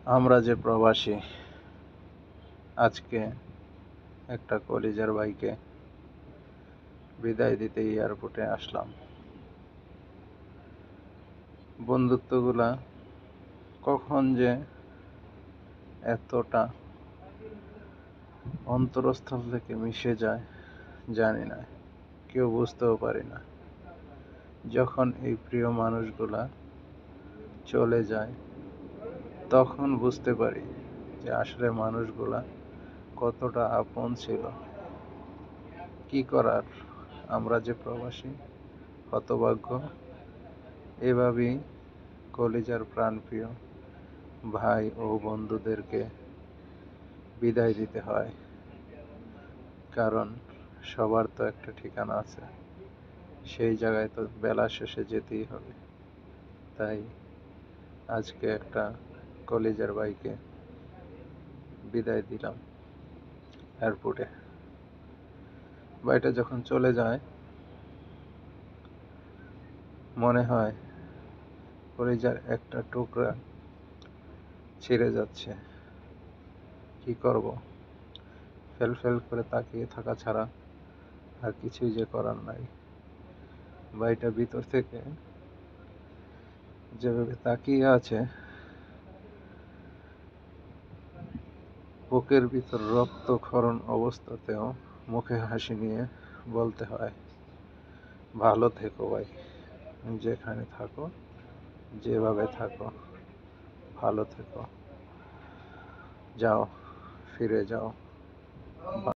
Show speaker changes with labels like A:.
A: আমরা যে প্রবাসী, আজকে একটা কলিজার ভাইকে বিদায় দিতে এয়ারপোর্টে আসলাম। বন্ধুত্বগুলা কখন যে এতটা অন্তরস্থল থেকে মিশে যায় জানি না, কেউ বুঝতেও পারি না। যখন এই প্রিয় মানুষগুলা চলে যায় তখন বুঝতে পারি যে আসলে মানুষগুলা কতটা আপন ছিল। কি করার, আমরা যে প্রবাসী হতভাগ্য, এভাবেই কলিজার প্রাণপ্রিয় ভাই ও বন্ধুদেরকে বিদায় দিতে হয়। কারণ সবার তো একটা ঠিকানা আছে, সেই জায়গায় তো বেলা শেষে যেতেই হবে। তাই আজকে একটা কলিজার ভাইকে বিদায় দিলাম এয়ারপোর্টে। ভাইটা যখন চলে যায় মনে হয় কলিজার একটা টুকরা ছিঁড়ে যাচ্ছে। কি করব, ফেল ফেল করে তাকিয়ে থাকা ছাড়া আর কিছুই যে করার নাই। ভাইটা ভিতর থেকে যেভাবে তাকিয়ে আছে, বুকের ভিতর রক্তক্ষরণ অবস্থাতেও মুখে হাসি নিয়ে বলতে হয়, ভালো থেকো ভাই, যেখানে থাকো, যেভাবে থাকো, ভালো থেকো, যাও, ফিরে যাও।